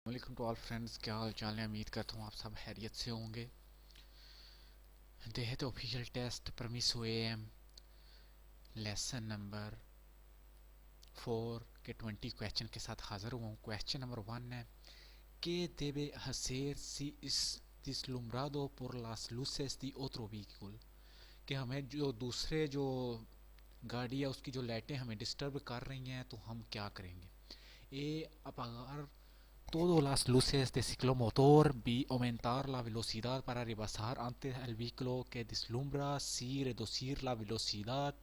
Welcome to all friends. क्या हाल चाल है? उम्मीद करता हूँ आप सब खैरियत से होंगे। देहत ऑफिशियल टेस्ट प्रमिस हुए एम लेसन नंबर 4 के 20 क्वेश्चन के साथ हाजिर हुआ हूँ। क्वेश्चन नंबर 1 है que debe hacer si es deslumbrado por las luces de otro vehículo। कि हमें जो दूसरे जो गाड़ी है उसकी जो लाइटें हमें डिस्टर्ब कर रही हैं तो हम क्या करेंगे। apagar todas las luces de ciclomotor, B, aumentar la velocidad para rebasar antes el vehículo que deslumbra, C, reducir la velocidad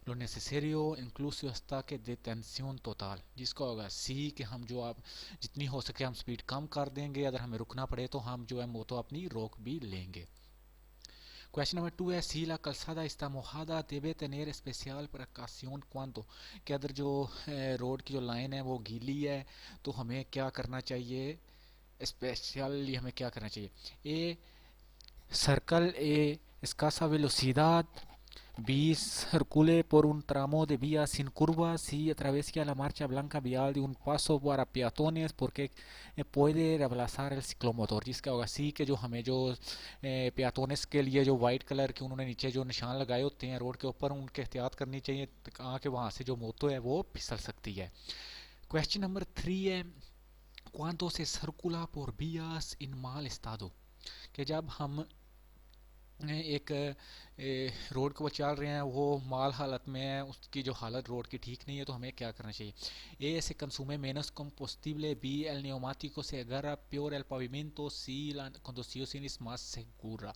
lo necesario incluso hasta que detención total। जिसका होगा सी कि हम जो आप जितनी हो सके हम स्पीड कम कर देंगे, अगर हमें रुकना पड़े तो हम जो है मोटो अपनी रोक भी लेंगे। क्वेश्चन नंबर 2 है si la calzada está mojada debe tener especial precaución cuando, कि अगर जो रोड की जो लाइन है वो गीली है तो हमें क्या करना चाहिए, स्पेशली हमें क्या करना चाहिए। A circle A escasa velocidad, B. Circule por un tramo de vía sin curvas. C. Atraviesa la marcha blanca vial de un paso para peatones porque puede reemplazar el ciclomotor। जिसका होगा सी के जो हमें जो पेatones के लिए जो वाइट कलर के उन्होंने नीचे जो निशान लगाए होते हैं रोड के ऊपर, उनके एहतियात करनी चाहिए कहाँ के वहाँ से जो मोटो है वो फिसल सकती है। क्वेश्चन नंबर 3 है cuando se circula por vías en mal estado। कि जब हम एक रोड को चल रहे हैं वो माल हालत में है, उसकी जो हालत रोड की ठीक नहीं है तो हमें क्या करना चाहिए। ए se consume menos combustible, B el neumático se agarra peor el pavimento, C la conducción es más segura।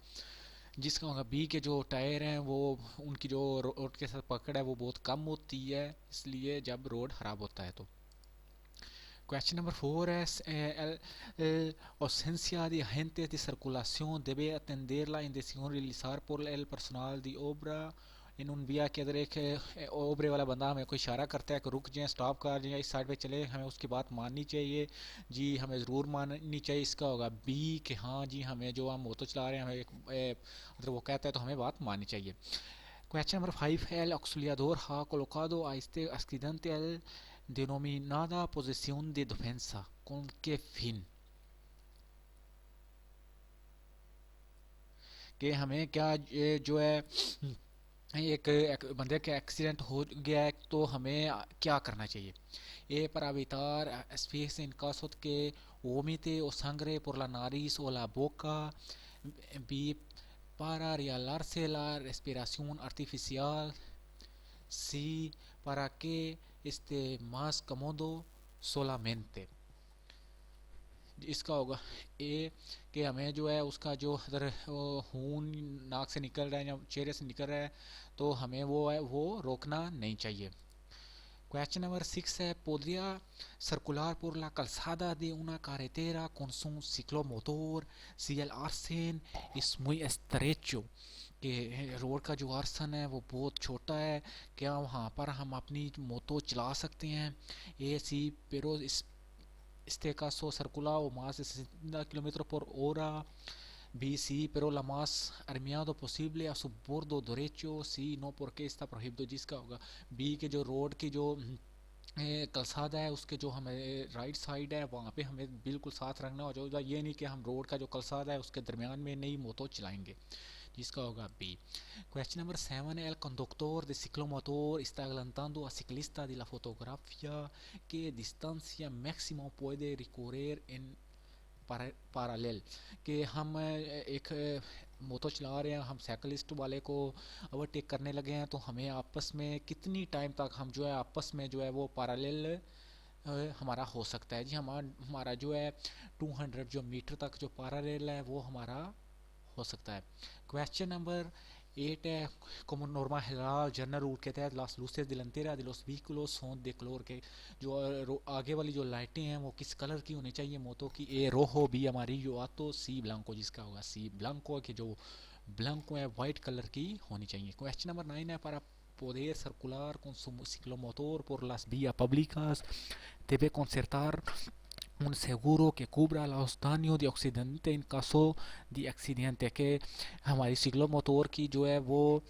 जिसका होगा बी के जो टायर हैं वो उनकी जो रोड के साथ पकड़ है वो बहुत कम होती है, इसलिए जब रोड खराब होता है तो। Question number 4 es ausencia de agentes de circulación debe atender la indicación realizar por el personal de obra इन उन बिया के अगर एक ओबरे वाला बंदा हमें कोई इशारा करता है कि रुक जाएं, स्टॉप कर जाएं, इस साइड पे चले, हमें उसकी बात माननी चाहिए जी, हमें ज़रूर माननी चाहिए। इसका होगा बी कि हाँ जी, हमें जो हम मोटो चला रहे हैं हमें अगर वो कहता है तो हमें बात माननी चाहिए। Question number 5 el auxiliador ha colocado a este accidente el denominada posición de defensa con qué fin। कि हमें क्या जो है एक बंदे का एक्सीडेंट हो गया है तो हमें क्या करना चाहिए। E para evitar asfixia en caso de que vomite o sangre por la nariz o la boca, B para realizarse la respiración artificial, C para que esté más cómodo solamente। इसका होगा ए कि हमें जो है उसका जो अगर खून नाक से निकल रहा है या चेहरे से निकल रहा है तो हमें वो है वो रोकना नहीं चाहिए। Question number 6 है podría circular por la calzada de una carretera con su ciclomotor si el arcén es muy estrecho। कि रोड का जो आर्सन है वो बहुत छोटा है, क्या वहाँ पर हम अपनी मोटो चला सकते हैं। ए सी pero este caso circula o más de 60 kilómetros por hora, B sí pero la más armeado posible a su bordo derecho, sí no porque está prohibido। जिसका होगा बी के जो रोड की जो कलसादा है उसके जो हमें राइट साइड है वहाँ पे हमें बिल्कुल साथ रखना हो जाएगा, ये नहीं कि हम रोड का जो कलसादा है उसके दरमियान में नहीं मोटो चलाएंगे। जिसका होगा B. Question number 7 el conductor de ciclomotor está adelantando a ciclista de la fotografía que distancia máximo puede recorrer en paralel। कि हम एक मोटो चला रहे हैं, हम साइकिलिस्ट वाले को ओवरटेक करने लगे हैं तो हमें आपस में कितनी टाइम तक हम जो है आपस में जो है वो पैरेलल हमारा हो सकता है। जी हमारा जो है 200 जो मीटर तक जो पैरेलल है वो हमारा हो सकता है। क्वेश्चन नंबर 8 है como norma general general rule के तहत las luces delanteras de los vehículos son de color के जो आगे वाली जो लाइटें हैं वो किस कलर की होनी चाहिए मोटो की। ए रोहो, बी amarillo आतो, सी ब्लैंको। जिसका होगा सी ब्लैंको कि जो ब्लैंको है वाइट कलर की होनी चाहिए। क्वेश्चन नंबर 9 है para poder circular con su ciclomotor por las vías públicas debe concertar un seguro que cubra los daños de accidente en caso de accidente। के हमारी सिक्लो मोटोर की जो है वो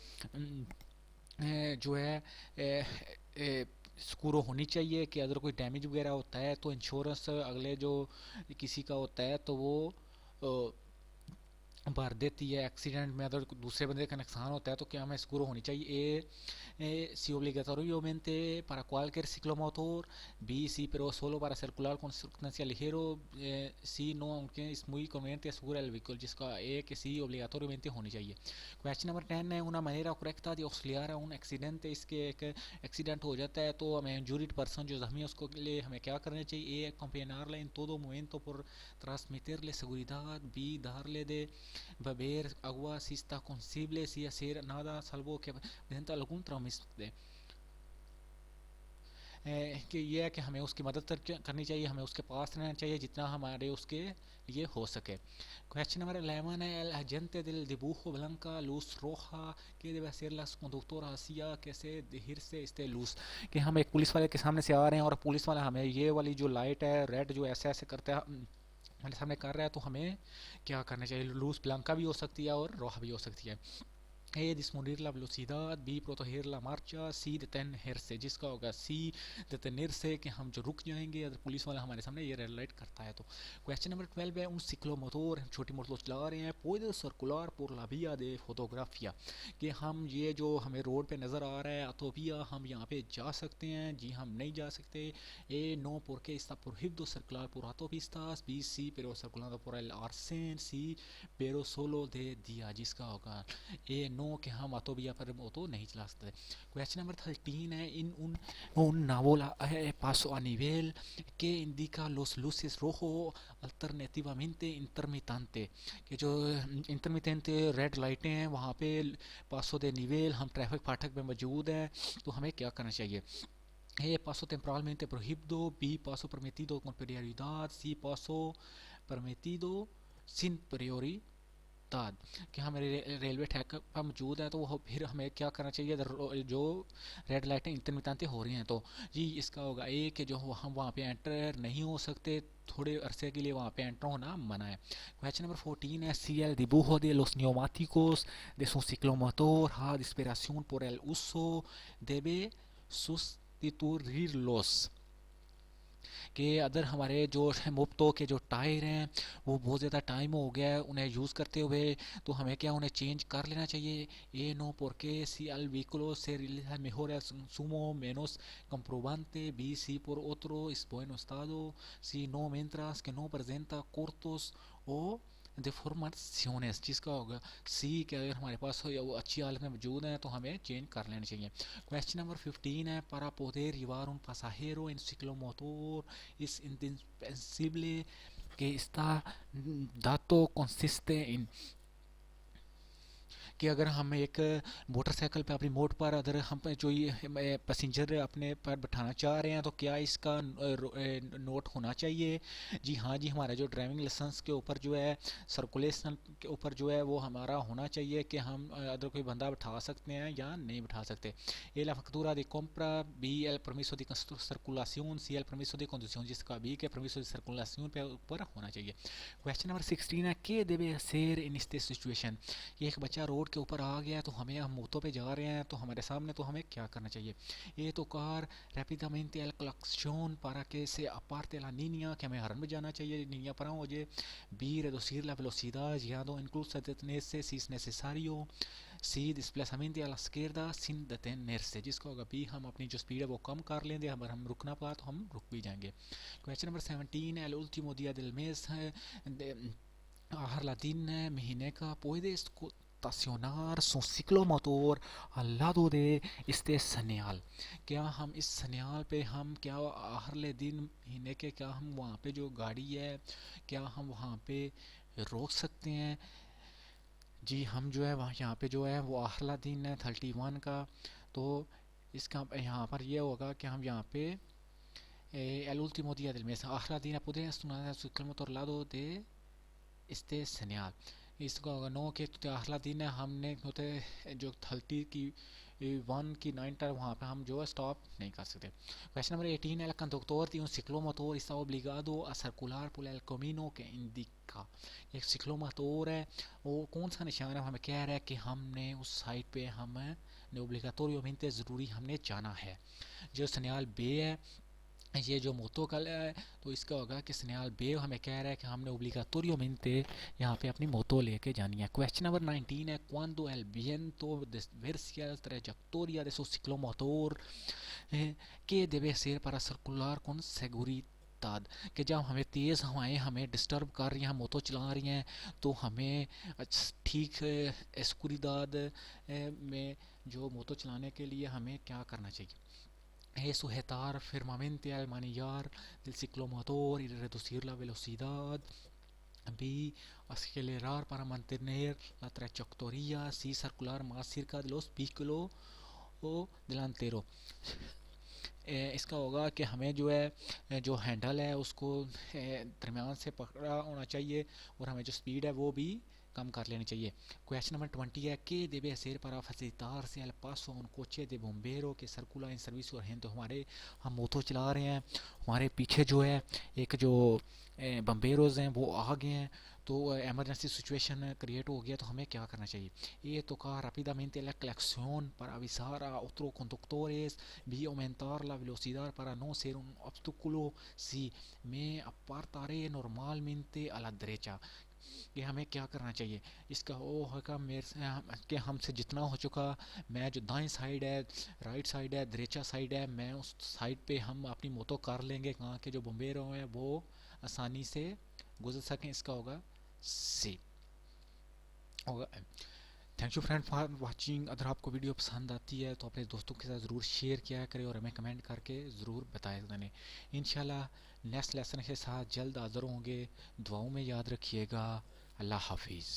जो है स्क्रू होनी चाहिए कि अगर कोई डैमेज वगैरह होता है तो इंश्योरेंस अगले जो किसी का होता है तो वो भर देती है। एक्सीडेंट में अगर दूसरे बंदे का नुकसान होता है तो क्या हमें स्क्रू होनी चाहिए। si obligatoriamente para cualquier ciclomotor, B sí, pero solo para circular con circunstancia ligero, sí, no, aunque es muy conveniente asegura el vehículo, जिसका ए कि सी obligatoriamente होनी चाहिए। क्वेश्चन नंबर 10 है una manera correcta de auxiliar a un accidente, इसके एक accident हो जाता है तो हमें इंजूरिड पर्सन जो जख्मी है उसको लिए हमें क्या करना चाहिए। acompañarle en todo momento por transmitirle seguridad, B darle de beber agua si está sensible, si hacer nada salvo que presenta algún traumismo कि ये है कि हमें उसकी मदद करनी चाहिए, हमें उसके पास रहना चाहिए जितना हमारे उसके लिए हो सके। क्वेश्चन नंबर 11 है el agente del dibujo blanca luz roja que debe hacer las conductoras hacia कैसे देर से este luz कि हम एक पुलिस वाले के सामने से आ रहे हैं और पुलिस वाला हमें ये वाली जो लाइट है रेड जो ऐसे ऐसे करता है हमारे सामने कर रहा है तो हमें क्या करना चाहिए। लूज ब्लैंका भी हो सकती है और रोहा भी हो सकती है। A. Disminuir la velocidad, B. Proteger la marcha, C. Detenerse, जिसका होगा C. detenerse कि हम जो रुक जाएंगे अगर पुलिस वाला हमारे सामने ये रेड लाइट करता है तो। क्वेश्चन नंबर 12 है un ciclomotor, हम छोटी मोटर चला रहे हैं puede circular por la vía de fotografía कि हम ये जो हमें रोड पे नज़र आ रहा है autovía हम यहाँ पे जा सकते हैं। जी हम नहीं जा सकते। A. No porque está prohibido circular por autopistas, B. Sí pero circulando por el arcén, C. pero solo de día, जिसका होगा ए नो कि हम ऑटोबिया पर ऑटो नहीं चला सकते। क्वेश्चन नंबर 13 है इन un nabola paso a nivel que indica los luces rojo alternativamente intermitente कि जो इंटरमिटेंट रेड लाइटें हैं वहाँ पे पासो दे निवेल हम ट्रैफिक फाटक में मौजूद हैं तो हमें क्या करना चाहिए। ए paso temporalmente prohibido, B paso permitido con prioridad, C paso permitido sin prioridad ताद कि हम रेलवे ट्रैक पर मौजूद है तो वो फिर हमें क्या करना चाहिए जो रेड लाइटें इंटरमिटेंट हो रही हैं तो जी इसका होगा ए कि जो हम वहाँ पे एंटर नहीं हो सकते थोड़े अरसे के लिए वहाँ पे एंटर होना मना है। क्वेश्चन नंबर 14 है si el dibujo de los neumáticos de su ciclomotor ha inspiración por el uso debe sustituirlos कि अगर हमारे जो मुफ्तों के जो टायर हैं वो बहुत ज़्यादा टाइम हो गया है उन्हें यूज़ करते हुए तो हमें क्या उन्हें चेंज कर लेना चाहिए। ए no porque si al vehículo se realiza mejor el consumo menos comprobante, B si por otro es buen estado, si no mientras que no presenta cortos o deformaciones, जिसका होगा सी कि अगर हमारे पास वो अच्छी हालत में मौजूद है तो हमें चेंज कर लेना चाहिए। क्वेश्चन नंबर 15 है para poder llevar un pasajero en ciclomotor es indispensable que esta dato consiste en कि अगर हम एक मोटरसाइकिल पे अपनी मोड पर अगर हम जो ये पैसेंजर अपने पर बैठाना चाह रहे हैं तो क्या इसका नोट होना चाहिए। जी हाँ जी हमारा जो ड्राइविंग लाइसेंस के ऊपर जो है सर्कुलेशन के ऊपर जो है वो हमारा होना चाहिए कि हम अगर कोई बंदा बैठा सकते हैं या नहीं बैठा सकते। ए la factura de compra, B el permiso de circulación, C el permiso de conducción, जिसका B के permiso de circulación पे ऊपर होना चाहिए। क्वेश्चन नंबर 16 है ¿qué debe hacer en este situation कि एक बच्चा रोड के ऊपर आ गया तो हम मोटो पे जा रहे हैं तो हमारे सामने तो हमें क्या करना चाहिए। ए tocar rápidamente el claxon para que se aparte la niña कि हमें हॉर्न बजाना चाहिए niña para oye। B reducir la velocidad llegando incluso a detenerse si es necesario, C desplazamiento a la izquierda sin detenerse, जिसका होगा B हम अपनी जो speed है वो कम कर लेंगे अगर हम रुकना पड़ा तो हम रुक भी जाएंगे। Question number 17 el último día del mes है la दिन महीने का puede estacionar su ciclomotor al lado de este señal क्या हम इस señal पे हम क्या हर दिन महीने के क्या हम वहाँ पे जो गाड़ी है क्या हम वहाँ पे रोक सकते हैं। जी हम जो है वहाँ यहाँ पे जो है वो आखिरी दिन है 31 का तो इसका यहाँ पर ये होगा कि हम यहाँ पे el último día del mes आखिरी दिन puede estacionar su ciclomotor al lado de este señal इसका होगा नो के तो आखिरी दिन है हमने होते जो 30 की 1 की 9 टाइम वहाँ पे हम जो है स्टॉप नहीं कर सकते। Question number 18 el conductor de un ciclomotor está obligado a circular por el camino que indica एक ciclomotor है वो कौन सा निशान है हमें कह रहा है कि हमने उस साइड पे हम obligatoriamente ज़रूरी हमने जाना है। जो सन्याल बे है, ये जो मोतो कल है, तो इसका होगा कि सन्याल बे हमें कह रहा है कि हमने obligatoriamente यहाँ पे अपनी मोतो लेके जानी है। क्वेश्चन नंबर 19 है, cuando el viento desvicia la trayectoria de su ciclomotor, que debe ser para circular con seguridad, कि जब हमें तेज़ हवाएं हमें डिस्टर्ब कर रही हैं, हम मोतो चला रही हैं, तो हमें ठीक एस्कुरिदाद में जो मोतो चलाने के लिए हमें क्या करना चाहिए? sujetar firmemente al manillar del ciclomotor y reducir la velocidad. B. Acelerar para mantener la trayectoria así circular más cerca de los vehículos o delantero. इसका होगा कि हमें जो है जो हैंडल है उसको दरमियान से पकड़ा होना चाहिए और हमें जो स्पीड है वो भी कम कर लेनी चाहिए। क्वेश्चन नंबर 20 है कि debe ser para facilitarse el paso a un coche de bombero que circula en servicio urgente। तो हमारे हम मोटो चला रहे हैं, हमारे पीछे जो है एक जो बम्बेरोज हैं वो आ गए हैं, तो emergency सिचुएशन क्रिएट हो गया, तो हमें क्या करना चाहिए? ये tocar rápidamente la claxon para avisar a otros conductores, भी aumentar la velocidad para no ser un obstáculo, si me apartaré normalmente a la derecha। कि हमें क्या करना चाहिए? इसका वो होगा मेरे से कि हमसे जितना हो चुका, मैं जो दाएं साइड है, राइट साइड है, दरेचा साइड है, मैं उस साइड पे हम अपनी मोतो कर लेंगे कहाँ के जो बम्बेरो हैं वो आसानी से गुजर सकें। इसका होगा सी होगा। Thank you friend for watching. अगर आपको वीडियो पसंद आती है तो अपने दोस्तों के साथ ज़रूर शेयर किया करें और हमें कमेंट करके ज़रूर बताएं दें। इंशाल्लाह नेक्स्ट लेसन के साथ जल्द हाज़िर होंगे। दुआओं में याद रखिएगा। अल्लाह हाफिज़।